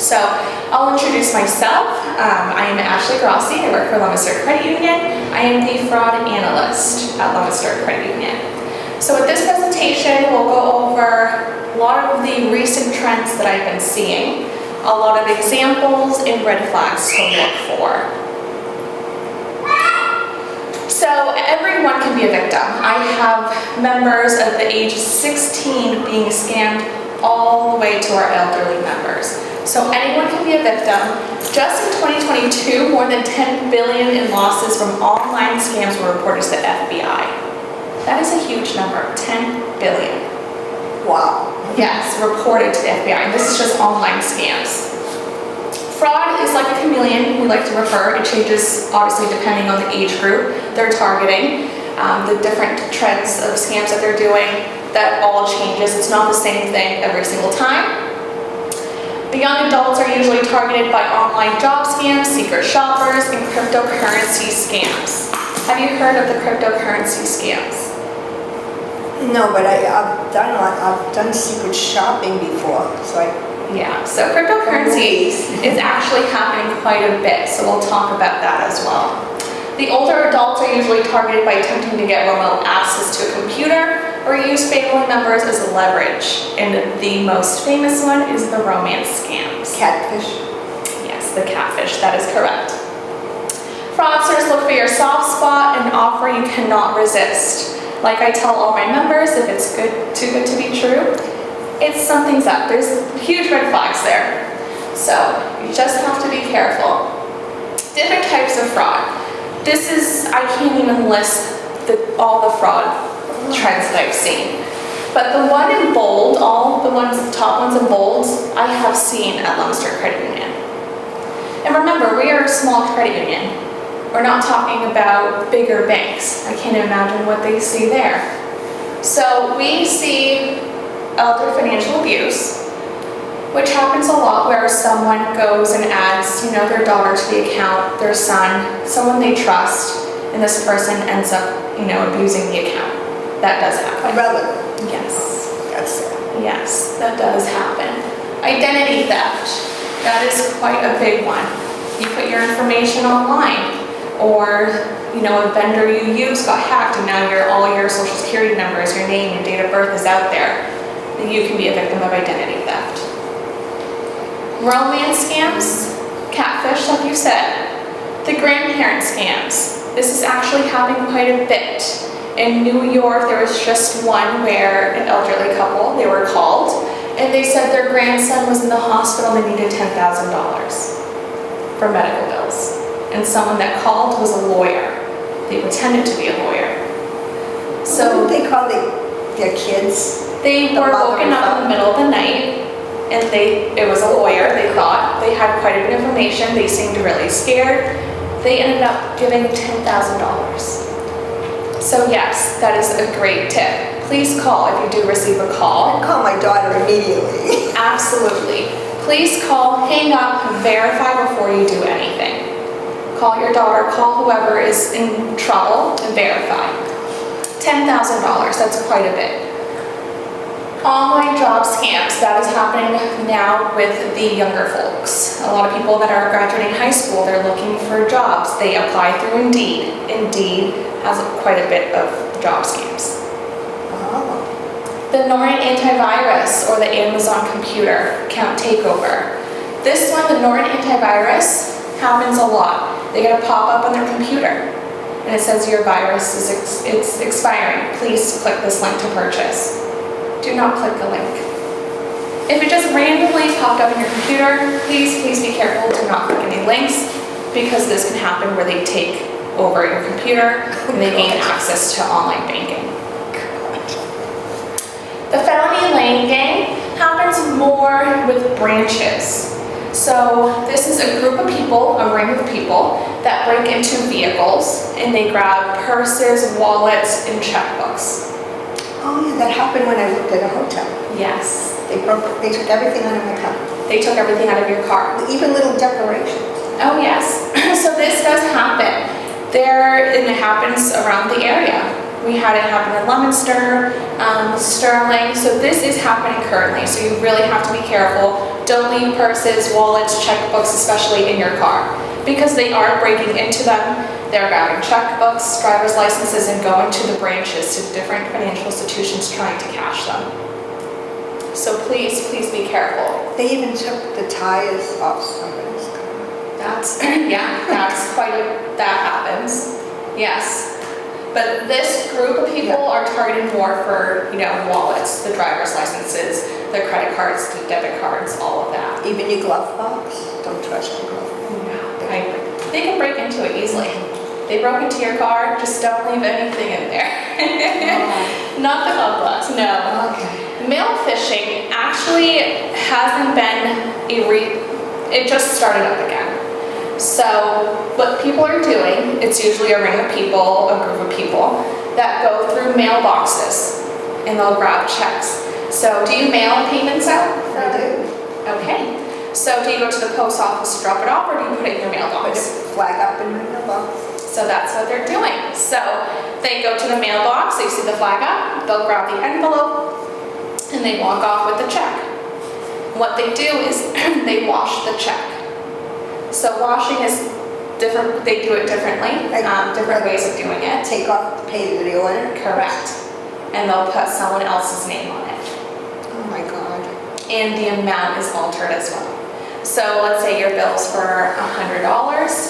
So I'll introduce myself. I am Ashley Grossi. I work for Lunenburg Credit Union. I am the fraud analyst at Lunenburg Credit Union. So with this presentation, we'll go over a lot of the recent trends that I've been seeing, a lot of examples and red flags to look for. So everyone can be a victim. I have members of the age 16 being scammed all the way to our elderly members. So anyone can be a victim. Just in 2022, more than $10 billion in losses from online scams were reported to the FBI. That is a huge number, $10 billion. Wow. Yes, reported to the FBI. And this is just online scams. Fraud is like a chameleon, we like to refer. It changes obviously depending on the age group they're targeting, the different trends of scams that they're doing. That all changes. It's not the same thing every single time. The young adults are usually targeted by online job scams, secret shoppers, and cryptocurrency scams. Have you heard of the cryptocurrency scams? No, but I've done secret shopping before, so Yeah, so cryptocurrency is actually happening quite a bit, so we'll talk about that as well. The older adults are usually targeted by attempting to get remote access to a computer or use family members as leverage. And the most famous one is the romance scams. Catfish? Yes, the catfish, that is correct. Fraudsters look for your soft spot and offer you cannot resist. Like I tell all my members, if it's too good to be true, something's up. There's huge red flags there. So you just have to be careful. Different types of fraud. I can't even list all the fraud trends that I've seen. But the one in bold, the top ones in bold, I have seen at Lunenburg Credit Union. And remember, we are a small credit union. We're not talking about bigger banks. I can't imagine what they see there. So we see elder financial abuse, which happens a lot where someone goes and adds, their daughter to the account, their son, someone they trust, and this person ends up, abusing the account. That does happen. A relative? Yes. That's it. Yes, that does happen. Identity theft. That is quite a big one. You put your information online, or a vendor you use got hacked, and now all your social security numbers, your name, your date of birth is out there. You can be a victim of identity theft. Romance scams, catfish, like you said. The grandparent scams. This is actually happening quite a bit. In New York, there was just one where an elderly couple, they were called, and they said their grandson was in the hospital and they needed $10,000 for medical bills. And someone that called was a lawyer. They pretended to be a lawyer. So they call their kids? They were woken up in the middle of the night, and it was a lawyer, they thought. They had quite a bit of information. They seemed really scared. They ended up giving $10,000. So yes, that is a great tip. Please call if you do receive a call. I'll call my daughter immediately. Absolutely. Please call, hang up, and verify before you do anything. Call your daughter, call whoever is in trouble, and verify. $10,000, that's quite a bit. Online job scams, that is happening now with the younger folks. A lot of people that are graduating high school, they're looking for jobs. They apply through Indeed. Indeed has quite a bit of job scams. Oh. The Norton antivirus, or the Amazon computer account takeover. This one, the Norton antivirus, happens a lot. They get a pop-up on their computer, and it says your virus is expiring. Please click this link to purchase. Do not click the link. If it just randomly popped up on your computer, please be careful. Do not click any links, because this can happen where they take over your computer and they gain access to online banking. The felony lane gang happens more with branches. So this is a group of people, a ring of people, that break into vehicles and they grab purses, wallets, and checkbooks. Oh yeah, that happened when I worked at a hotel. Yes. They took everything out of my car. They took everything out of your car. Even little decorations. Oh yes. So this does happen. And it happens around the area. We had it happen in Leominster, Sterling. So this is happening currently. So you really have to be careful. Don't leave purses, wallets, checkbooks, especially in your car, because they are breaking into them. They're grabbing checkbooks, driver's licenses, and going to the branches, to different financial institutions trying to cash them. So please, please be careful. They even took the tires off somebody's car. That's, yeah, that's that happens. Yes. But this group of people are targeted more for, wallets, the driver's licenses, the credit cards, the debit cards, all of that. Even your glove box? Don't trust your glove box. No, they can break into it easily. They broke into your car, just don't leave anything in there. Not the glove box, no. Okay. Mail phishing actually hasn't been it just started up again. So what people are doing, it's usually a ring of people, a group of people, that go through mailboxes and they'll grab checks. So do you mail payments out? I do. Okay. So do you go to the post office to drop it off, or do you put it in your Put mailbox? a flag up in my mailbox. So that's what they're doing. So they go to the mailbox, they see the flag up, they'll grab the envelope, and they walk off with the check. What they do is they wash the check. So washing is different, they do it differently, different ways of doing it. Take off the pay the order. Correct. And they'll put someone else's name on it. Oh my God. And the amount is altered as well. So let's say your bill's for $100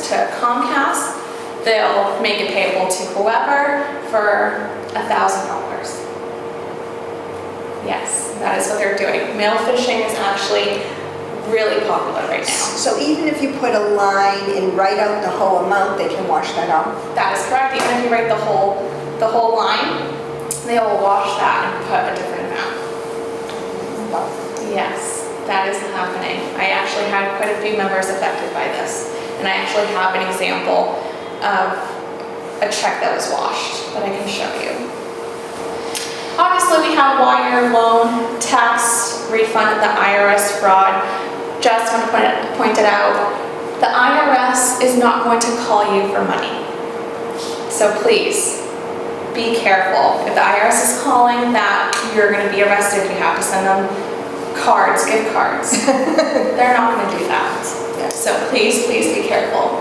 to Comcast, they'll make it payable to whoever for $1,000. Yes, that is what they're doing. Mail phishing is actually really popular right now. So even if you put a line and write out the whole amount, they can wash that off? That is correct. Even if you write the whole line, they will wash that and put a different amount. Wow. Yes, that is happening. I actually had quite a few members affected by this, and I actually have an example of a check that was washed that I can show you. Obviously, we have wire, loan, tax, refund, the IRS fraud. Just want to point it out, the IRS is not going to call you for money. So please, be careful. If the IRS is calling that you're going to be arrested, you have to send them cards, gift cards. They're not going to do that. Yeah. So please, please be careful.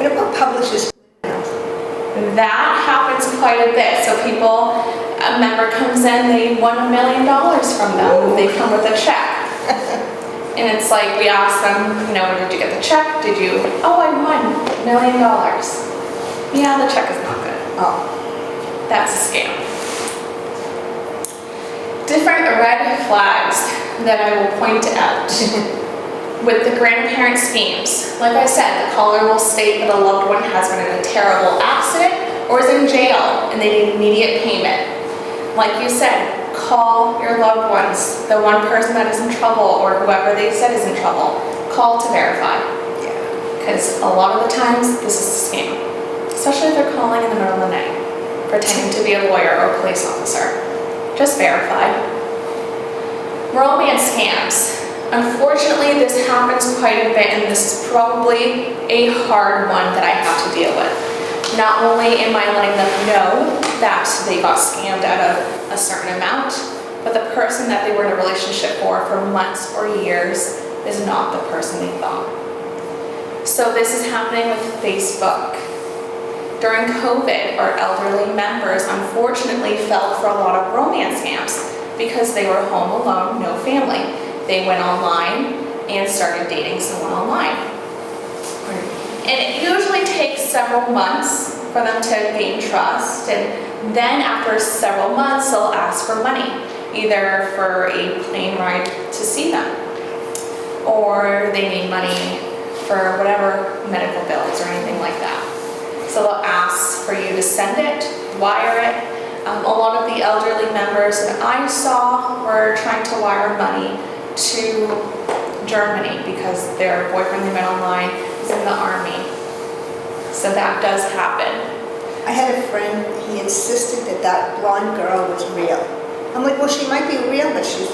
What about publishers? That happens quite a bit. So a member comes in, they won $1 million from them. They come with a check. And it's like, we ask them, where did you get the check? I won $1 million. Yeah, the check is not good. Oh. That's a scam. Different red flags that I will point out with the grandparent schemes. Like I said, the caller will state that a loved one has been in a terrible accident or is in jail and they need immediate payment. Like you said, call your loved ones, the one person that is in trouble or whoever they said is in trouble. Call to verify. Because a lot of the times, this is a scam. Especially if they're calling in the middle of the night, pretending to be a lawyer or a police officer. Just verify. Romance scams. Unfortunately, this happens quite a bit, and this is probably a hard one that I have to deal with. Not only am I letting them know that they got scammed out of a certain amount, but the person that they were in a relationship for months or years is not the person they thought. So this is happening with Facebook. During COVID, our elderly members unfortunately fell for a lot of romance scams because they were home alone, no family. They went online and started dating someone online. And it usually takes several months for them to gain trust, and then after several months they'll ask for money, either for a plane ride to see them, or they need money for whatever medical bills or anything like that. So they'll ask for you to send it, wire it. A lot of the elderly members that I saw were trying to wire money to Germany because their boyfriend they met online is in the army. So that does happen. I had a friend, he insisted that blonde girl was real. I'm like, well, she might be real, but she's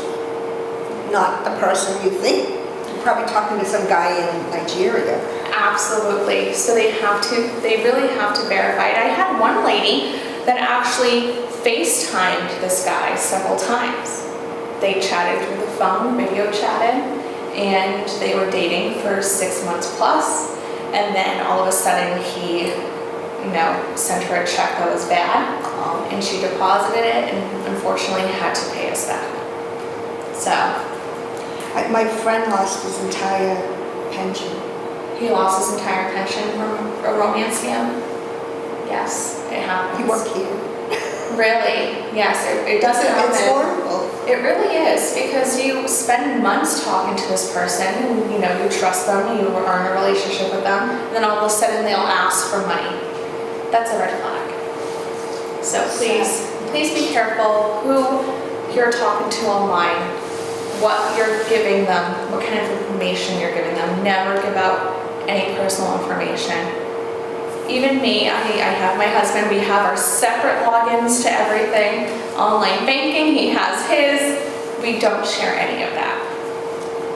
not the person you think. You're probably talking to some guy in Nigeria. Absolutely. So they really have to verify it. I had one lady that actually FaceTimed this guy several times. They chatted through the phone, video chatted, and they were dating for 6 months plus. And then all of a sudden he, sent her a check that was bad, and she deposited it and unfortunately had to pay us back. So. My friend lost his entire pension. He lost his entire pension from a romance scam? Yes, it happens. He worked here. Really? Yes, it does happen. It's horrible. It really is, because you spend months talking to this person, and you trust them, you are in a relationship with them, and then all of a sudden they'll ask for money. That's a red flag. So please be careful who you're talking to online, what you're giving them, what kind of information you're giving them. Never give out any personal information. Even me, I have my husband, we have our separate logins to everything. Online banking, he has his. We don't share any of that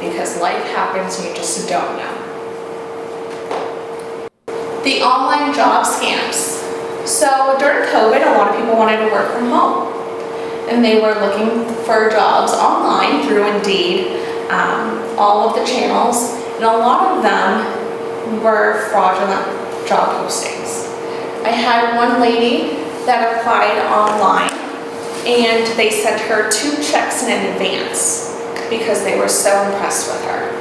because life happens and you just don't know. The online job scams. So during COVID, a lot of people wanted to work from home and they were looking for jobs online through Indeed, all of the channels, and a lot of them were fraudulent job postings. I had one lady that applied online and they sent her 2 checks in advance because they were so impressed with her.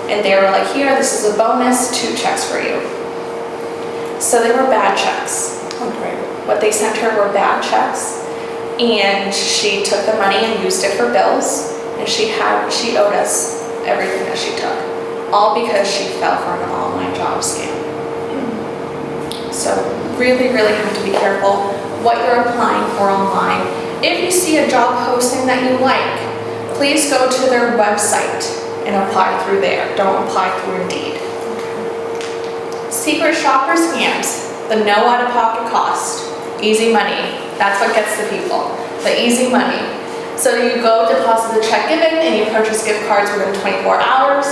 And they were like, here, this is a bonus, 2 checks for you. So they were bad checks. Okay. What they sent her were bad checks, and she took the money and used it for bills, and she owed us everything that she took, all because she fell for an online job scam. So really, really have to be careful what you're applying for online. If you see a job posting that you like, please go to their website and apply through there. Don't apply through Indeed. Secret shopper scams, the no out-of-pocket cost, easy money. That's what gets the people, the easy money. So you go deposit the check given and you purchase gift cards within 24 hours.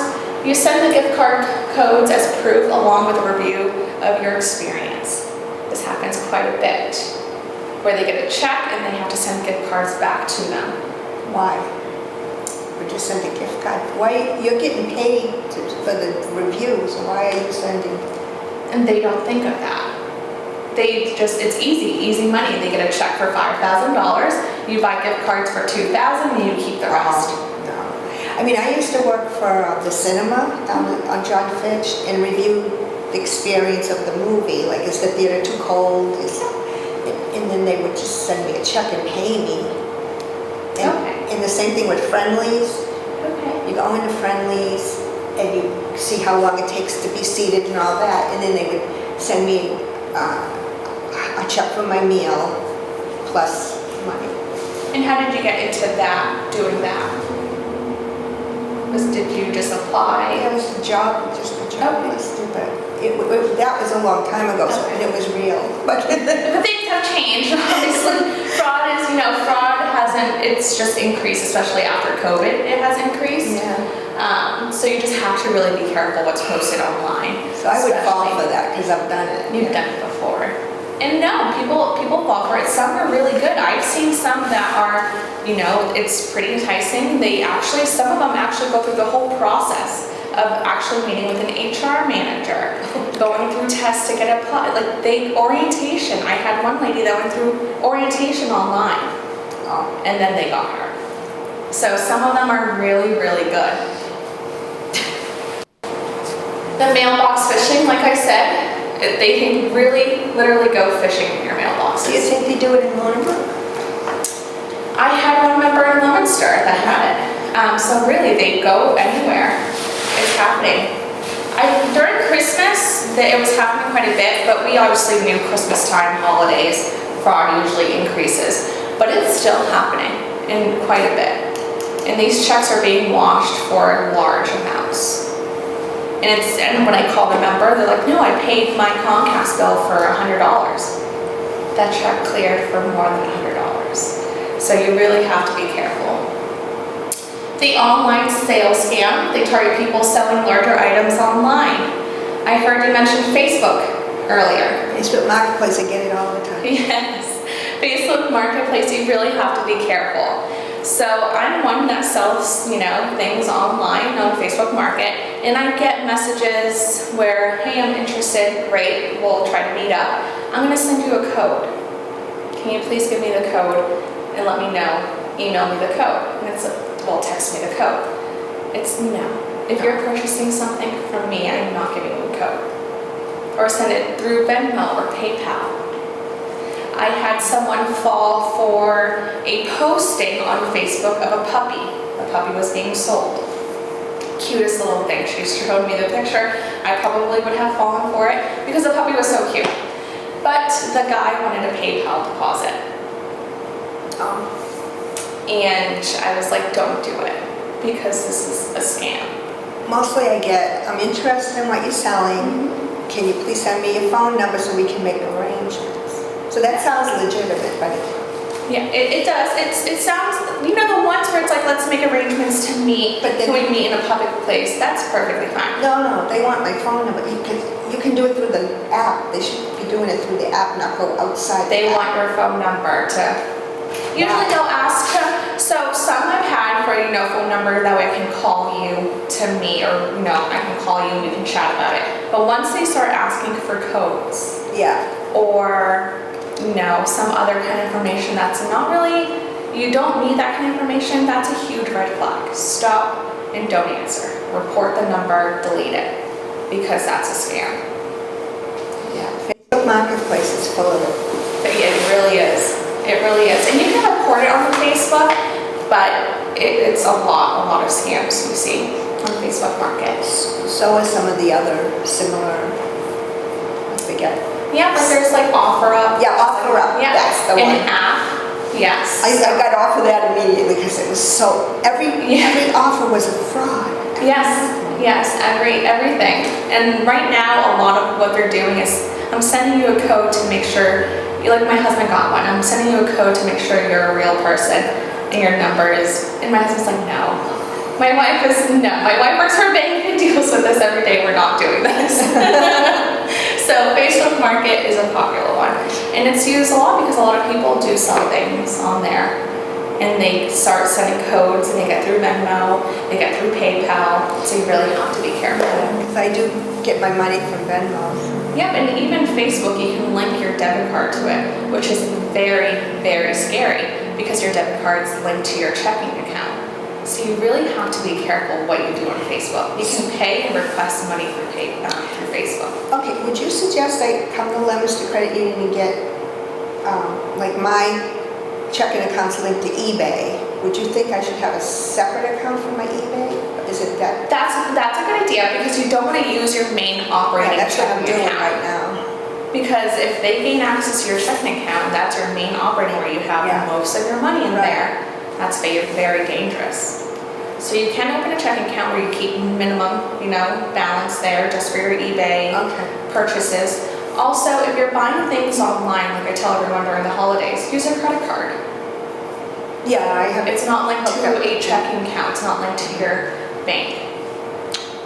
You send the gift card codes as proof along with a review of your experience. This happens quite a bit, where they get a check and they have to send gift cards back to them. Why? Would you send a gift card? Why? You're getting paid for the reviews. Why are you sending? And they don't think of that. It's easy money. They get a check for $5,000. You buy gift cards for $2,000 and you keep the rest. I mean, I used to work for the cinema down on John Fitch and review the experience of the movie. Like, is the theater too cold? And then they would just send me a check and pay me. And the same thing with Friendlies. Okay. You go into Friendlies and you see how long it takes to be seated and all that. And then they would send me a check for my meal plus money. And how did you get into that, doing that? Did you just apply? Yeah, it was a job, just a job. Okay. That was a long time ago, so, and it was real. But things have changed, obviously. Fraud hasn't, it's just increased, especially after COVID, it has increased. Yeah. So you just have to really be careful what's posted online. So I would fall for that because I've done it. You've done it before. And no, people fall for it. Some are really good. I've seen some that are, it's pretty enticing. Some of them actually go through the whole process of actually meeting with an HR manager, going through tests to get applied. Orientation. I had one lady that went through orientation online, and then they got her. So some of them are really, really good. The mailbox phishing, like I said, they can really, literally go fishing in your mailboxes. Do you think they do it in Lunenburg? I had one member in Leominster that had it. So really, they go anywhere. It's happening. During Christmas, it was happening quite a bit, but we obviously knew Christmas time, holidays, fraud usually increases. But it's still happening in quite a bit. And these checks are being washed for large amounts. And when I call the member, they're like, no, I paid my Comcast bill for $100. That check cleared for more than $100. So you really have to be careful. The online sales scam, they target people selling larger items online. I heard you mention Facebook earlier. Facebook Marketplace, I get it all the time. Yes. Facebook Marketplace, you really have to be careful. So I'm one that sells, things online on Facebook Market, and I get messages where, hey, I'm interested, great, we'll try to meet up. I'm gonna send you a code. Can you please give me the code and let me know? Email me the code. And it's, well, text me the code. It's no. If you're purchasing something from me, I'm not giving you a code. Or send it through Venmo or PayPal. I had someone fall for a posting on Facebook of a puppy. The puppy was being sold. Cutest little thing. She showed me the picture. I probably would have fallen for it because the puppy was so cute. But the guy wanted a PayPal deposit. And I was like, don't do it because this is a scam. Mostly I'm interested in what you're selling. Can you please send me your phone number so we can make arrangements? So that sounds legitimate, but yeah, it does. It sounds, the ones where it's like, let's make arrangements to meet, but can we meet in a public place? That's perfectly fine. No, they want my phone number. You can do it through the app. They should be doing it through the app, not go outside. They want your phone number to, usually they'll ask to, so some I've had for, phone number, that way I can call you to meet, or, I can call you and we can chat about it. But once they start asking for codes, or some other kind of information that's not really, you don't need that kind of information, that's a huge red flag. Stop and don't answer. Report the number, delete it, because that's a scam. Yeah, Facebook Marketplace is full of it. But yeah, it really is. It really is. And you can report it on Facebook, but it's a lot of scams you see on Facebook Market. So are some of the other similar, I forget. Yeah, but there's like OfferUp. Yeah, OfferUp. Yeah, that's the one. An app. Yes. I got off of that immediately because it was so, every offer was a fraud. Yes, everything. And right now, a lot of what they're doing is, I'm sending you a code to make sure, like my husband got one, I'm sending you a code to make sure you're a real person and your number is, and my husband's like, no. My wife works for a bank and deals with this every day, we're not doing this. So Facebook Market is a popular one. And it's used a lot because a lot of people do sell things on there. And they start sending codes and they get through Venmo, they get through PayPal, so you really have to be careful. Because I do get my money from Venmo. Yep, and even Facebook, you can link your debit card to it, which is very, very scary because your debit card is linked to your checking account. So you really have to be careful what you do on Facebook. You can pay and request money through Facebook. Okay, would you suggest I come to Leominster Credit Union and get, like my checking account's linked to eBay? Would you think I should have a separate account for my eBay? Is it that? That's a good idea because you don't want to use your main operating that's what I'm checking doing account. right now. Because if they gain access to your checking account, that's your main operating where you have most of your money in there. That's very dangerous. So you can open a checking account where you keep minimum, balance there just for your eBay purchases. Also, if you're buying things online, like I tell everyone during the holidays, use a credit card. Yeah, I have. It's not linked to a checking account. It's not linked to your bank.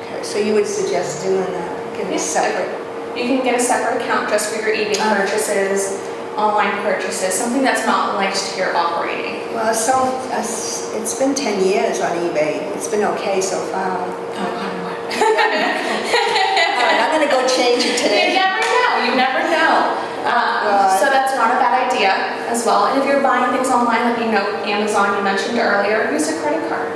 Okay, so you would suggest doing that? Get a separate. You can get a separate account just for your eBay purchases, online purchases, something that's not linked to your operating. Well, it's been 10 years on eBay. It's been okay so far. Oh, God, what? All right, I'm going to go change it today. You never know. So that's not a bad idea as well. And if you're buying things online, like Amazon you mentioned earlier, use a credit card.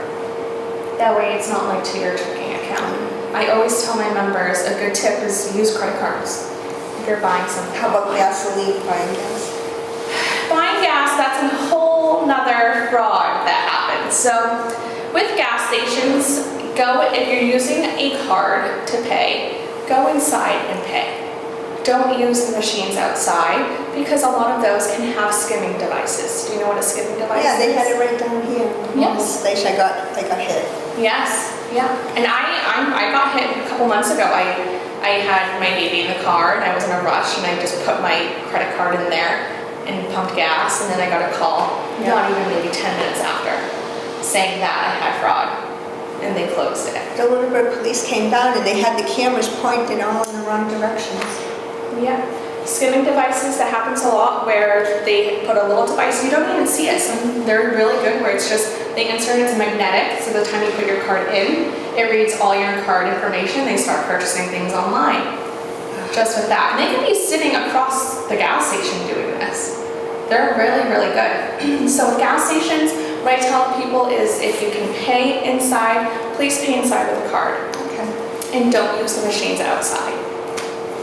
That way it's not linked to your checking account. I always tell my members a good tip is use credit cards if you're buying something. How about gasoline, buying gas? Buying gas, that's a whole nother fraud that happens. So with gas stations, if you're using a card to pay, go inside and pay. Don't use the machines outside because a lot of those can have skimming devices. Do you know what a skimming device is? Yeah, they had it right down here. Yes. The station I got hit. Yes, yeah. And I got hit a couple months ago. I had my baby in the car and I was in a rush and I just put my credit card in there and pumped gas, and then I got a call, not even maybe 10 minutes after, saying that I had fraud, and they closed it. The Lunenburg police came down and they had the cameras pointed all in the wrong directions. Yeah, Skimming devices, that happens a lot where they put a little device, you don't even see it. Some, they're really good where it's just, they insert it as magnetic, so the time you put your card in, it reads all your card information, they start purchasing things online. Just with that. And they can be sitting across the gas station doing this. They're really, really good. So with gas stations, what I tell people is if you can pay inside, please pay inside with a card. Okay. And don't use the machines outside.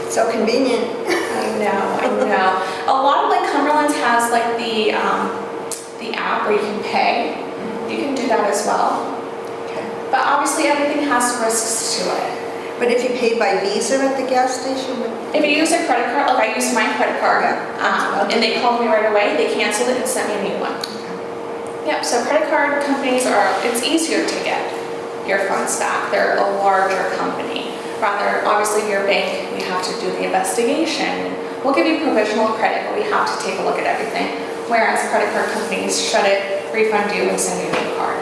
So convenient. I know. A lot of like Cumberland's has like the app where you can pay. You can do that as well. Okay. But obviously everything has risks to it. But if you pay by Visa at the gas station? If you use a credit card, like I used my credit card, and they called me right away, they canceled it and sent me a new one. Okay. Yep, so credit card companies it's easier to get your funds back. They're a larger company. Rather, obviously your bank, we have to do the investigation. We'll give you provisional credit, but we have to take a look at everything. Whereas credit card companies shut it, refund you, and send you a new card.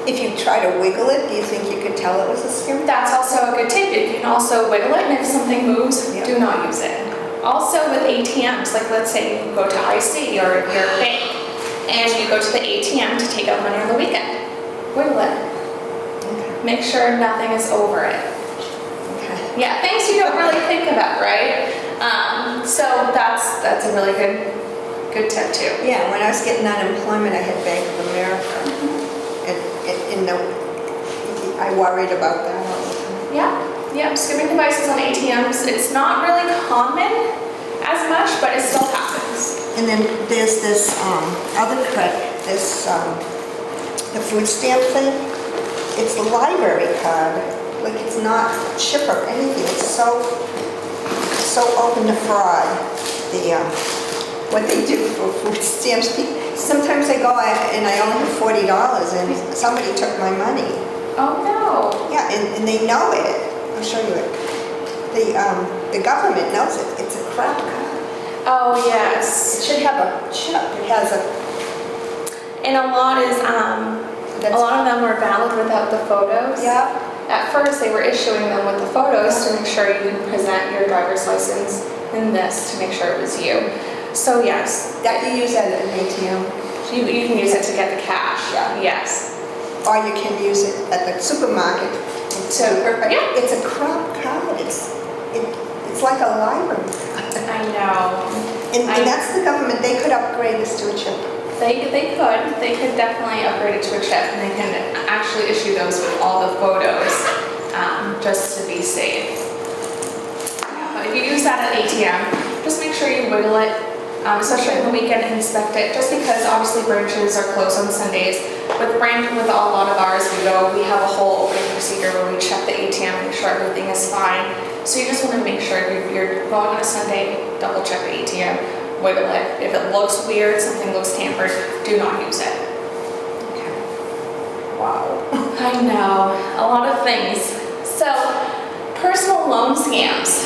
If you try to wiggle it, do you think you could tell it was a scam? That's also a good tip. You can also wiggle it, and if something moves, do not use it. Also with ATMs, like let's say you go to IC or your bank, and you go to the ATM to take out money on the weekend. Wiggle it. Okay. Make sure nothing is over it. Okay. Yeah, things you don't really think about, right? So that's a really good tip too. Yeah, when I was getting unemployment, I had Bank of America. And I worried about that all the time. Yeah, skimming devices on ATMs, it's not really common as much, but it still happens. And then there's this other credit, the food stamp thing. It's a library card. Like it's not chip or anything. It's so open to fraud. What they do for food stamps. Sometimes I go and I only have $40 and somebody took my money. Oh no. Yeah, and they know it. I'll show you it. The government knows it. It's a crap card. Oh yes. It should have a chip. It has a. And a lot of them were valid without the photos. Yeah. At first they were issuing them with the photos to make sure you can present your driver's license in this to make sure it was you. So yes. That you use that at an ATM. You can use it to get the cash. Yeah. Yes. Or you can use it at the supermarket. Yeah. It's a crap card. It's like a library. I know. And that's the government. They could upgrade this to a chip. They could definitely upgrade it to a chip, and they can actually issue those with all the photos, just to be safe. But if you use that at ATM, just make sure you wiggle it, especially on the weekend, and inspect it. Just because obviously branches are closed on Sundays. With a lot of ours, we have a whole opening procedure where we check the ATM, make sure everything is fine. So you just want to make sure if you're going on a Sunday, double check the ATM, wiggle it. If it looks weird, something looks tampered, do not use it. Okay. Wow. I know, a lot of things. So, personal loan scams.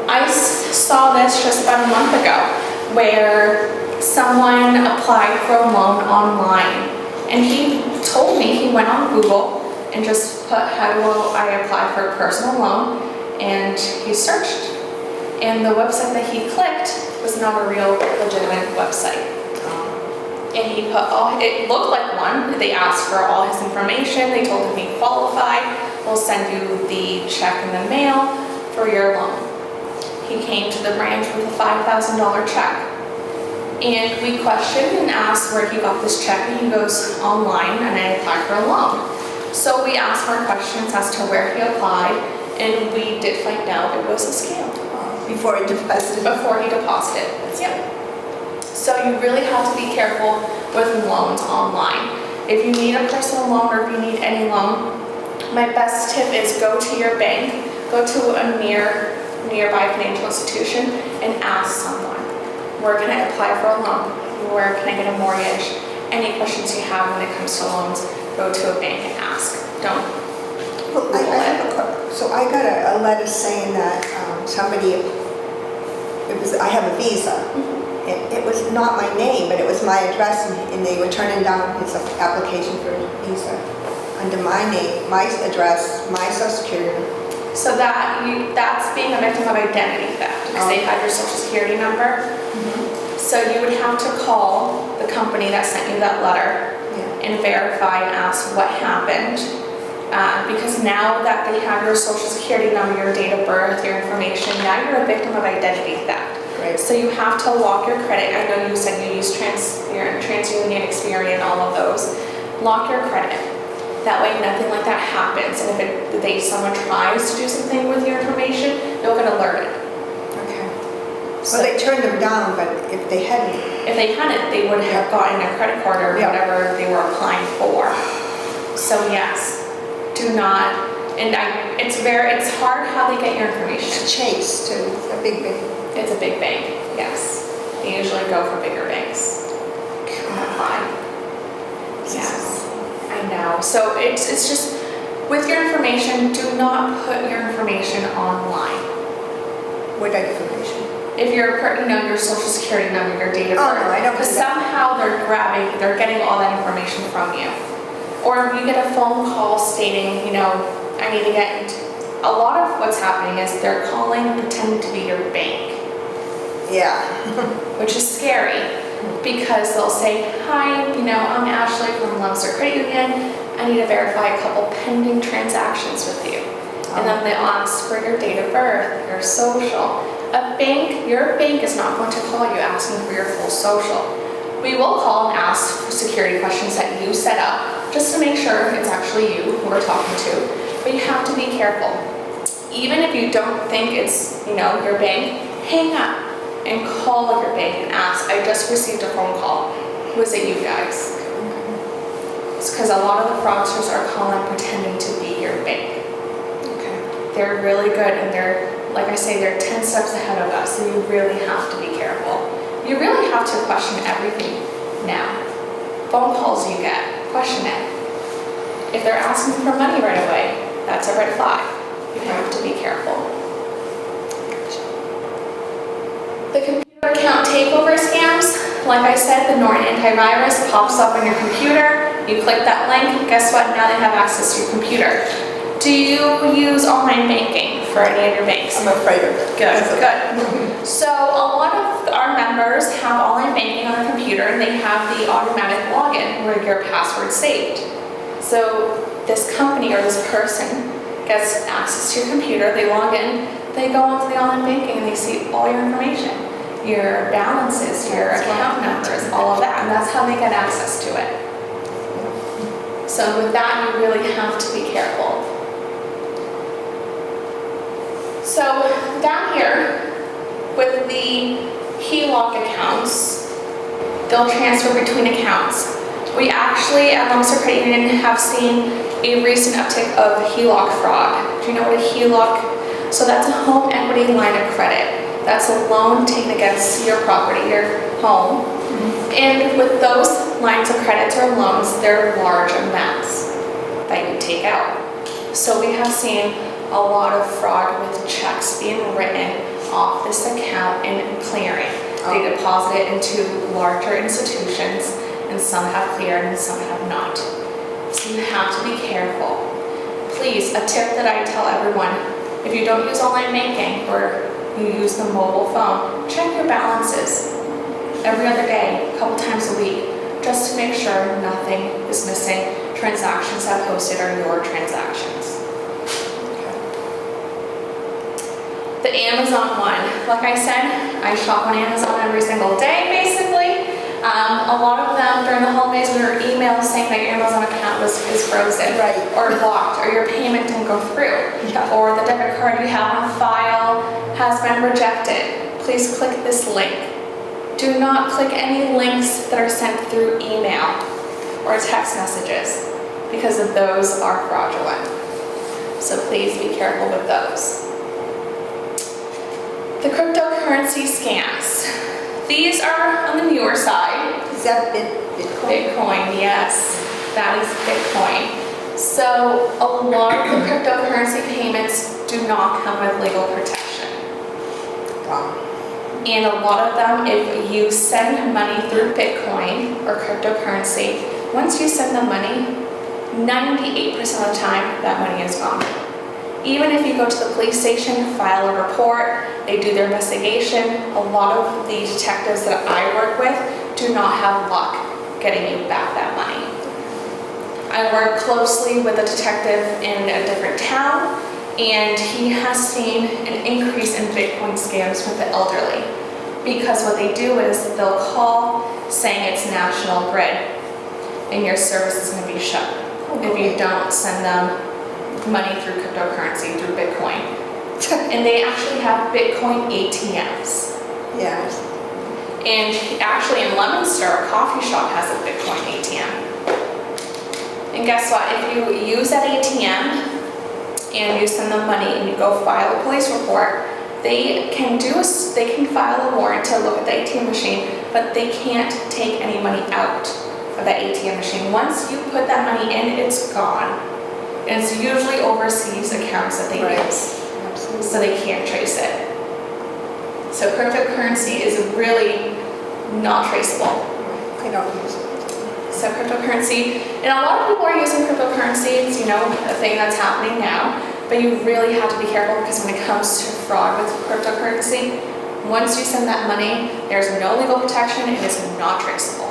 I saw this just about a month ago where someone applied for a loan online, and he told me he went on Google and just put, how do I apply for a personal loan, and he searched, and the website that he clicked was not a real legitimate website. And he put it looked like one. They asked for all his information. They told him he qualified. We'll send you the check in the mail for your loan. He came to the branch with a $5,000 check. And we questioned and asked where he got this check, and he goes, online, and I applied for a loan. So we asked more questions as to where he applied, and we did find out it was a scam. Before he deposited. Before he deposited. Yep. So you really have to be careful with loans online. If you need a personal loan or if you need any loan, my best tip is go to your bank, go to a nearby financial institution and ask someone, where can I apply for a loan? Where can I get a mortgage? Any questions you have when it comes to loans, go to a bank and ask. Don't. Well, so I got a letter saying that I have a visa. It was not my name, but it was my address, and they were turning down his application for a visa under my name, my address, my social security. So that's being a victim of identity theft. because they had your social security number. So you would have to call the company that sent you that letter and verify and ask what happened. Because now that they have your social security number, your date of birth, your information, now you're a victim of identity theft. Right. So you have to lock your credit. I know you said you use TransUnion, Experian, all of those. Lock your credit. That way nothing like that happens. And if someone tries to do something with your information, they'll get alerted. Okay. So Well, they turned them down, but if they hadn't, they would have gotten a credit card or whatever they were applying for. So yes, do not, and it's hard how they get your information. it's Chase too, a big. It's a big bank, yes. They usually go for bigger banks. Yes, I know. So it's just, with your information, do not put your information online. What information? If you're, your social security number, your date of birth. Oh, no, I don't do Because that. somehow they're getting all that information from you. Or if you get a phone call stating, I need to get, a lot of what's happening is they're calling pretending to be your bank. Yeah. Which is scary because they'll say, hi, I'm Ashley from Lunenburg Credit Union. I need to verify a couple pending transactions with you. And then they ask for your date of birth, your social. Your bank is not going to call you asking for your full social. We will call and ask for security questions that you set up just to make sure it's actually you who we're talking to. But you have to be careful. Even if you don't think it's, your bank, hang up and call your bank and ask, I just received a phone call. Was it you guys? It's because a lot of the fraudsters are calling pretending to be your bank. Okay. They're really good and like I say, they're 10 steps ahead of us, so you really have to be careful. You really have to question everything now. Phone calls you get, question it. If they're asking for money right away, that's a red flag. You have to be careful. The computer account takeover scams, like I said, the Norton antivirus pops up on your computer. You click that link, guess what? Now they have access to your computer. Do you use online banking for any of your banks? I'm afraid of it. Good, good. So a lot of our members have online banking on their computer and they have the automatic login where your password's saved. So this company or this person gets access to your computer, they log in, they go onto the online banking and they see all your information, your balances, your account numbers, all of that, and that's how they get access to it. So with that, you really have to be careful. So down here, with the HELOC accounts, they'll transfer between accounts. We actually, at Lunenburg Credit Union, have seen a recent uptick of HELOC fraud. Do you know what a HELOC? So that's a home equity line of credit. That's a loan taken against your property, your home. And with those lines of credits or loans, they're large amounts that you take out. So we have seen a lot of fraud with checks being written off this account and clearing. They deposit it into larger institutions, and some have cleared and some have not. So you have to be careful. Please, a tip that I tell everyone, if you don't use online banking or you use the mobile phone, check your balances every other day, a couple times a week, just to make sure nothing is missing. Transactions that posted are your transactions. The Amazon one, like I said, I shop on Amazon every single day, basically. A lot of them during the holidays, we were emails saying that your Amazon account is frozen, Right. or blocked, or your payment didn't go through, or the debit card you have on file has been rejected. Please click this link. Do not click any links that are sent through email or text messages, because of those are fraudulent. So please be careful with those. The cryptocurrency scams. These are on the newer side. Is that Bitcoin? Bitcoin, yes. That is Bitcoin. So a lot of the cryptocurrency payments do not come with legal protection. Wow. And a lot of them, if you send money through Bitcoin or cryptocurrency, once you send the money, 98% of the time that money is gone. Even if you go to the police station, file a report, they do their investigation, a lot of the detectives that I work with do not have luck getting you back that money. I work closely with a detective in a different town, and he has seen an increase in Bitcoin scams with the elderly. Because what they do is they'll call saying it's National Grid, and your service is going to be shut if you don't send them money through cryptocurrency, through Bitcoin. And they actually have Bitcoin ATMs. Yes. And actually in Leominster, a coffee shop has a Bitcoin ATM. And guess what? If you use that ATM and you send them money and you go file a police report, they can file a warrant to look at the ATM machine, but they can't take any money out of that ATM machine. Once you put that money in, it's gone. And it's usually overseas accounts that they use. Absolutely. So they can't trace it. So cryptocurrency is really not traceable. I don't use it. So cryptocurrency, and a lot of people are using cryptocurrency, it's, a thing that's happening now, but you really have to be careful because when it comes to fraud with cryptocurrency, once you send that money, there's no legal protection, it is not traceable.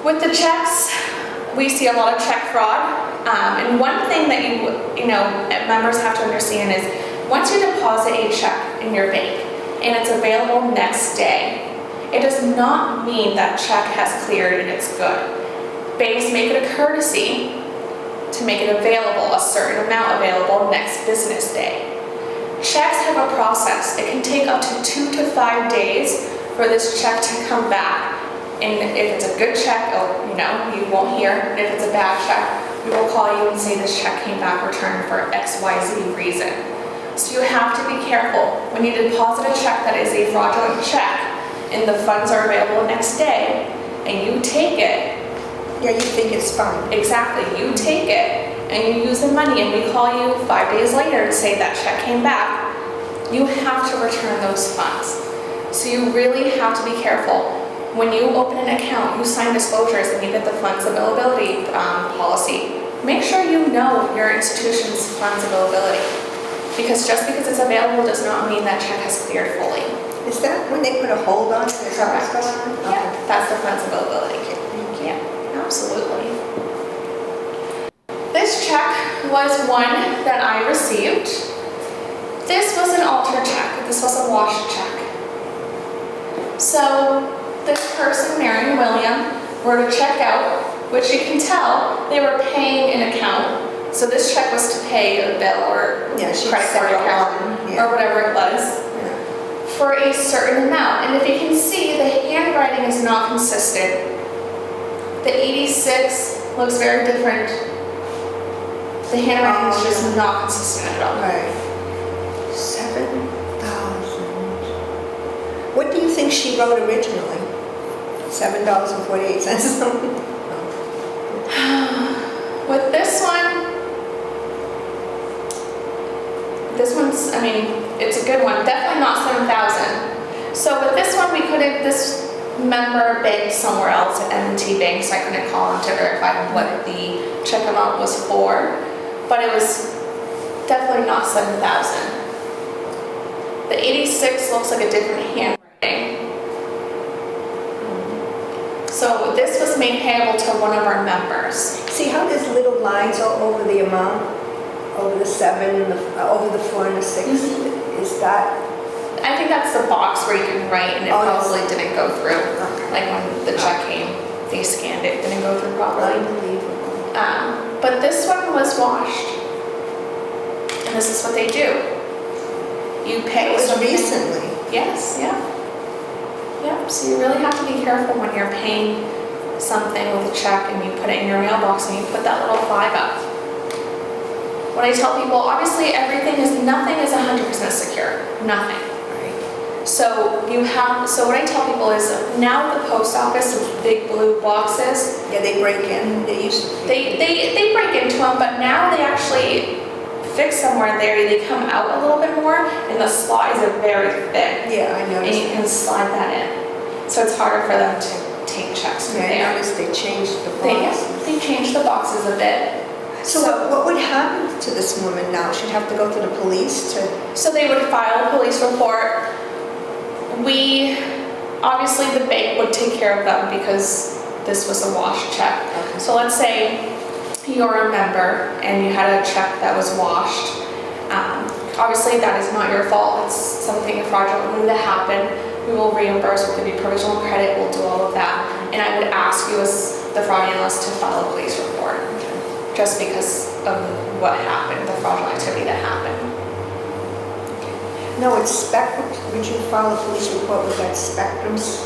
With the checks, we see a lot of check fraud, and one thing that members have to understand is once you deposit a check in your bank and it's available next day, it does not mean that check has cleared and it's good. Banks make it a courtesy to make it available, a certain amount available next business day. Checks have a process. It can take up to 2 to 5 days for this check to come back. And if it's a good check, you won't hear. And if it's a bad check, we will call you and say this check came back returned for XYZ reason. So you have to be careful. When you deposit a check that is a fraudulent check and the funds are available next day and you take it. Yeah, you think it's fine. Exactly. You take it and you use the money and we call you 5 days later to say that check came back. You have to return those funds. So you really have to be careful. When you open an account, you sign disclosures and you get the funds availability policy. Make sure you know your institution's funds availability. Because just because it's available does not mean that check has cleared fully. Is that when they put a hold on it? Is that what's going on? Yeah, Okay. that's the funds availability. Yeah, absolutely. This check was one that I received. This was an altered check. This was a washed check. So this person, Mary and William, wrote a check out, which you can tell they were paying an account. So this check was to pay a bill or credit card account or whatever it was for a certain amount. And if you can see, the handwriting is not consistent. The 86 looks very different. The handwriting is just not consistent at all. Right. 7,000. What do you think she wrote originally? $7.48. With this one's, it's a good one. Definitely not 7,000. So with this one, this member banked somewhere else at M&T Bank, so I couldn't call him to verify what the check amount was for. But it was definitely not 7,000. The 86 looks like a different handwriting. So this was made payable to one of our members. See how there's little lines all over the amount? Over the 7, and over the 4 and the 6? Mm-hmm. Is that? I think that's the box where you can write and it probably didn't go through. Okay. Like when the check came, they scanned it, didn't go through properly. Unbelievable. But this one was washed. And this is what they do. You pay It was something. recently. Yes, yeah. Yep, so you really have to be careful when you're paying something with a check and you put it in your mailbox and you put that little flag up. What I tell people, obviously nothing is 100% secure, nothing. Right. So what I tell people is now the post office with big blue boxes. Yeah, they break in. They used to. They break into them, but now they actually fix somewhere there. They come out a little bit more, and the slot is very thick. Yeah, I And noticed. you can slide that in, so it's harder for them to take checks from Yeah, I there. noticed they changed the They boxes. changed the boxes a bit. So what would happen to this woman now? She'd have to go to the police to... So they would file a police report. Obviously the bank would take care of them because this was a washed check. Okay. So let's say you're a member and you had a check that was washed. Obviously that is not your fault. It's something fraudulent that happened. We will reimburse, we'll give you provisional credit, we'll do all of that. And I would ask you as the fraudulent to file a police report. Just because of what happened, the fraudulent activity that happened. No, it's Spectrum. Would you file a police report with that Spectrum's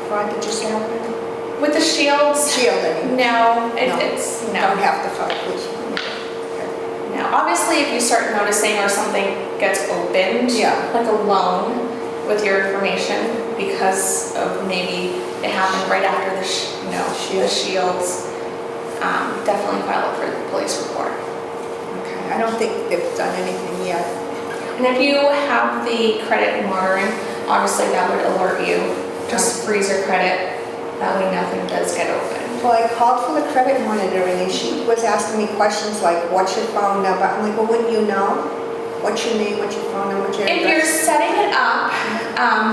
fraud that just happened? With the shields? Shield, I mean. No, No. it's no. Don't have to file a police report. No, obviously if you start noticing or something gets opened, Yeah. like a loan with your information because of maybe it happened right after the shields, definitely file for the police report. Okay. I don't think they've done anything yet. And if you have the credit monitoring, obviously that would alert you. Just freeze your credit, that way nothing does get open. Well, I called for the credit monitoring and she was asking me questions like, what's your phone number? I'm like, well, wouldn't you know? What's your name, what's your phone number, what's your If you're address? setting it up,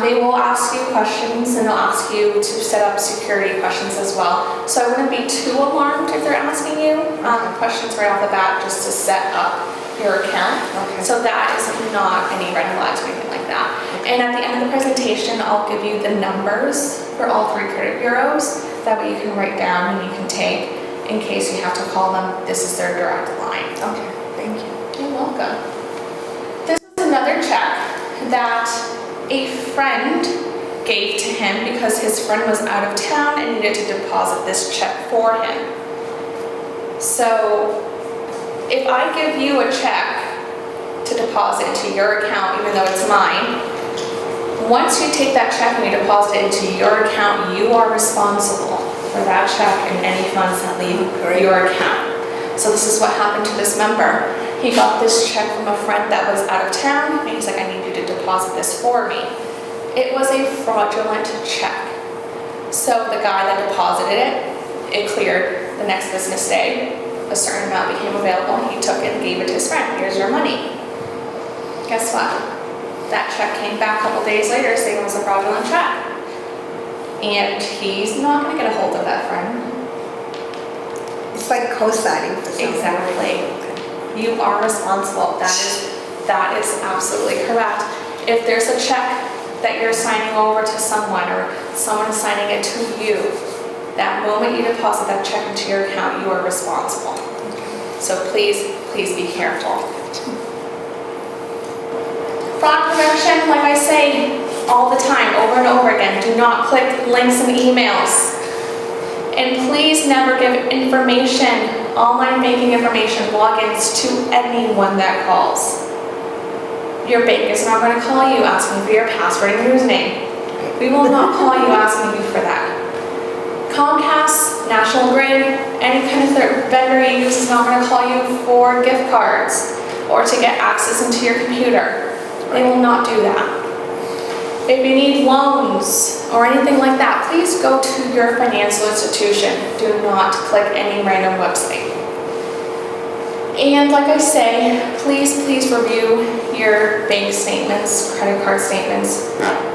they will ask you questions and they'll ask you to set up security questions as well. So I wouldn't be too alarmed if they're asking you questions right off the bat just to set up your account. Okay. So that is not any red flags or anything like that. And at the end of the presentation, I'll give you the numbers for all 3 credit bureaus. That way you can write down and you can take in case you have to call them. This is their direct line. Okay, thank you. You're welcome. This is another check that a friend gave to him because his friend was out of town and needed to deposit this check for him. So if I give you a check to deposit into your account, even though it's mine, once you take that check and you deposit it into your account, you are responsible for that check and any funds that leave your account. So this is what happened to this member. He got this check from a friend that was out of town, and he's like, I need you to deposit this for me. It was a fraudulent check. So the guy that deposited it, it cleared the next business day. A certain amount became available, he took it and gave it to his friend. Here's your money. Guess what? That check came back a couple days later saying it was a fraudulent check. And he's not going to get a hold of that friend. It's like co-signing for something. Exactly. You are responsible. That is absolutely correct. If there's a check that you're signing over to someone or someone signing it to you, that moment you deposit that check into your account, you are responsible. So please be careful. Fraud prevention, like I say all the time, over and over again, do not click links and emails. And please never give information, online banking information, logins to anyone that calls. Your bank is not going to call you asking for your password and username. We will not call you asking you for that. Comcast, National Grid, any kind of vendor you use is not going to call you for gift cards or to get access into your computer. They will not do that. If you need loans or anything like that, please go to your financial institution. Do not click any random website. And like I say, please review your bank statements, credit card statements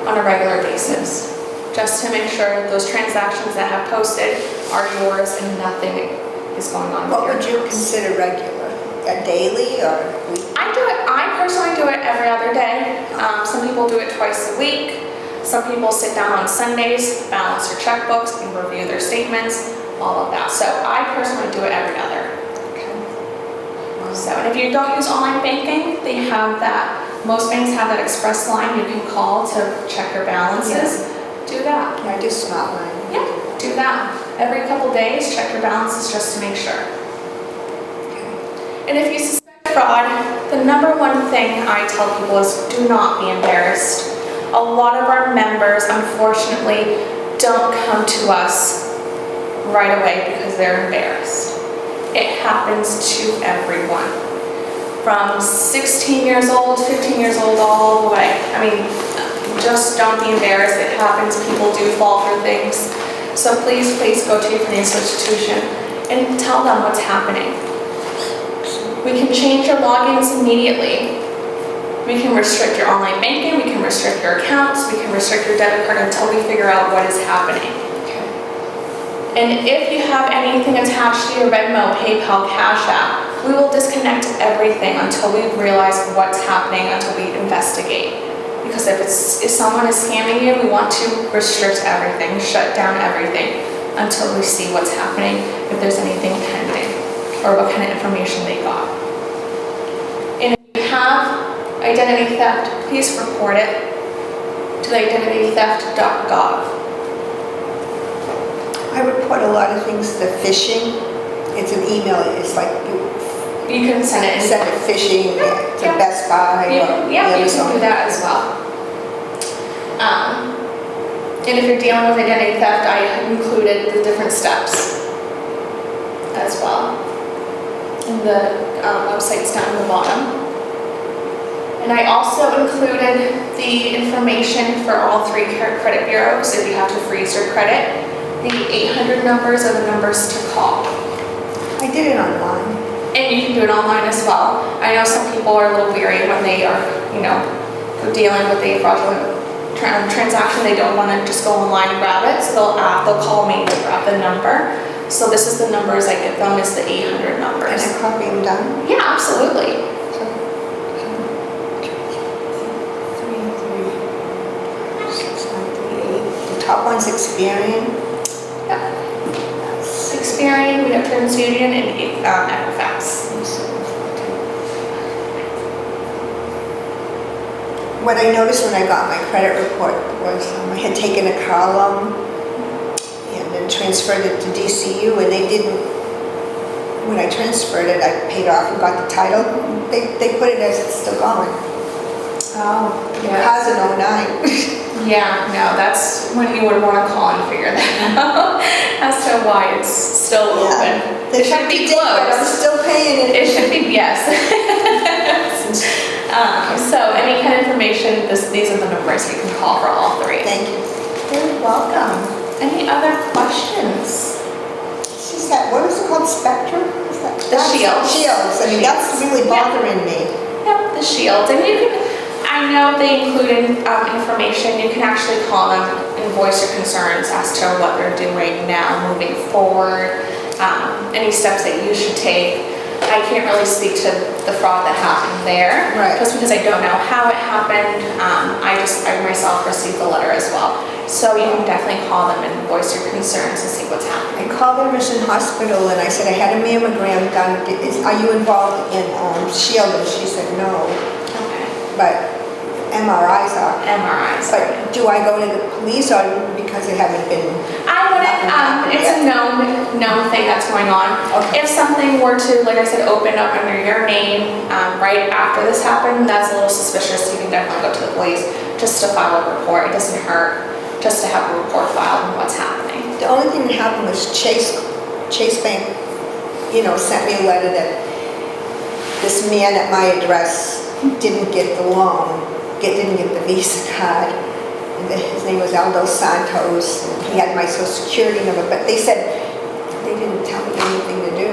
on a regular basis, just to make sure those transactions that have posted are yours and nothing is going on with What would you consider regular? A daily or weekly? I personally do it every other day. Some people do it twice a week. Some people sit down on Sundays, balance their checkbooks, and review their statements, all of that. So I personally do it every other. So, and if you don't use online banking, they have that, most banks have that express line you can call to check your balances. Do that. Yeah, I do smart line. Yeah, do that. Every couple days, check your balances just to make sure. And if you suspect fraud, the number one thing I tell people is do not be embarrassed. A lot of our members, unfortunately, don't come to us right away because they're embarrassed. It happens to everyone. From 16 years old, 15 years old, all the way. I mean, just don't be embarrassed. It happens. People do fall for things. So please go to your financial institution and tell them what's happening. We can change your logins immediately. We can restrict your online banking, we can restrict your accounts, we can restrict your debit card until we figure out what is happening. And if you have anything attached to your Venmo, PayPal, Cash App, we will disconnect everything until we realize what's happening, until we investigate. Because if someone is scamming you, we want to restrict everything, shut down everything until we see what's happening, if there's anything pending, or what kind of information they got. And if you have identity theft, please report it to the identitytheft.gov. I report a lot of things to phishing. It's an email, it's like You can send it. send it phishing to Yeah. Best Buy. You or can do Amazon. that as well. And if you're dealing with identity theft, I have included the different steps as well. And the website's down at the bottom. And I also included the information for all 3 credit bureaus if you have to freeze your credit. The 800 numbers are the numbers to call. I did it online. And you can do it online as well. I know some people are a little weary when they are, dealing with a fraudulent transaction. They don't want to just go online and grab it, so they'll call me to grab the number. So this is the numbers I give them, is the 800 And numbers. I copy them down. Yeah, absolutely. The top one's Experian. Yep. Experian, we have TransUnion, and Equifax. What I noticed when I got my credit report was I had taken a car loan and then transferred it to DCU, and they didn't, when I transferred it, I paid off and got the title. They put it as it's still going. Oh, The car's an 09. Yeah, no, that's when you would want to call and figure that out as to why it's still open. It should be But I'm closed. still paying it. It should be, yes. So any kind of information, these are the numbers you can call for all 3. Thank you. You're welcome. Any other questions? She's that, what is it called, Spectrum? Is that- The Shield. Shields, I mean, that's really bothering me. Yep, the Shield. And you can, I know they included information. You can actually call them and voice your concerns as to what they're doing now, moving forward, any steps that you should take. I can't really speak to the fraud that happened there, Right. just because I don't know how it happened. I myself received the letter as well. So you can definitely call them and voice your concerns and see what's happening. I called the Mission Hospital and I said, I had a mammogram done. Are you involved in Shield? And she said, no, Okay. but MRIs are. MRIs. But do I go to the police or because they haven't been? I wouldn't, it's a known thing that's going on. Okay. If something were to, like I said, open up under your name right after this happened, that's a little suspicious. You can definitely go to the police just to file a report. It doesn't hurt just to have a report filed on what's happening. The only thing that happened was Chase Bank, sent me a letter that this man at my address didn't get the loan, didn't get the Visa card. His name was Aldo Santos. He had my social security number, but they said they didn't tell me anything to do.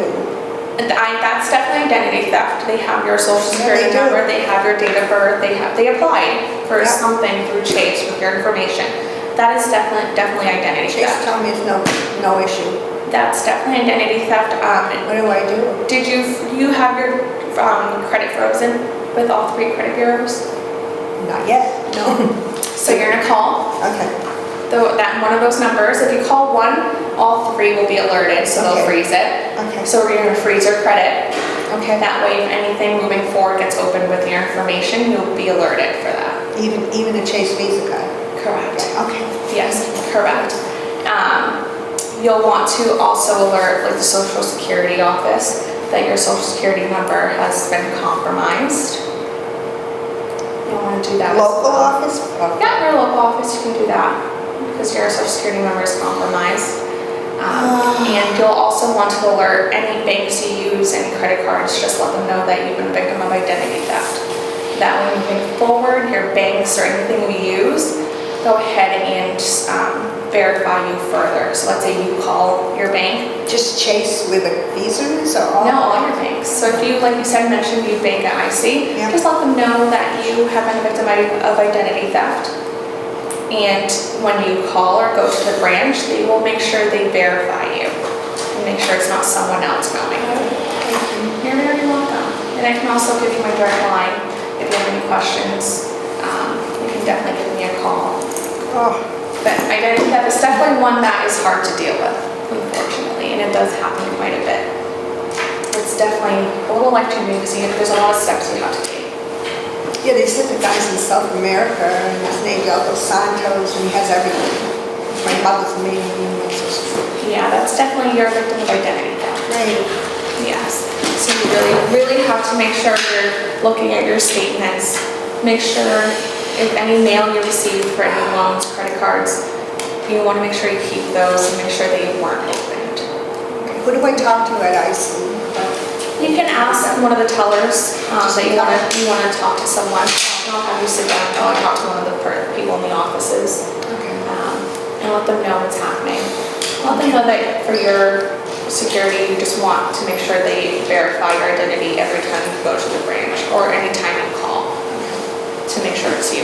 And that's definitely identity theft. They have your social security they do. number, they have your date of birth, they applied for Yep. something through Chase with your information. That is definitely identity Chase theft. told me it's no issue. That's definitely identity theft. What do I do? Did you have your credit frozen with all 3 credit bureaus? Not yet, no. So you're gonna call Okay, that one of those numbers. If you call one, all 3 will be alerted, so they'll Okay. freeze it. okay, So we're gonna freeze your credit. okay. That way, if anything moving forward gets opened with your information, you'll be alerted for that. Even the Chase Visa card? Correct. Okay. Yes, correct. You'll want to also alert like the Social Security office that your Social Security number has been compromised. You'll want to do that. as Local well. office? Okay. Yeah, your local office, you can do that because your Social Security number is compromised. And you'll also want to alert any banks you use, any credit cards, just let them know that you've been a victim of identity theft. That way, moving forward, your banks or anything you use, go ahead and verify you further. So let's say you call your bank. Just Chase with a Visas or all? No, all your banks. So if you, like you said, mentioned you bank at IC, Yeah. just let them know that you have been a victim of identity theft. And when you call or go to the branch, they will make sure they verify you and make sure it's not someone else going. You're very welcome. And I can also give you my direct line if you have any questions. You can definitely give me a call. Oh, But identity theft is definitely one that is hard to deal with, unfortunately, and it does happen quite a bit. It's definitely a little life-changing because there's a lot of steps you have to take. yeah, they said the guy's in South America and his name's Elko Santos and he has everything. My mother's maiden name was Yeah, that's definitely your victim of identity theft. Right. Yes. So you really, really have to make sure you're looking at your statements. Make sure if any mail you receive for any loans, credit cards, you want to make sure you keep those and make sure they weren't opened. Who do I talk to at IC? You can ask one of the tellers that you want to talk to someone. I'll have you sit down and talk to one of the people in the offices Okay. and let them know what's happening. Let them know that for your security, you just want to make sure they verify your identity every time you go to the branch or any time you call to make sure it's you.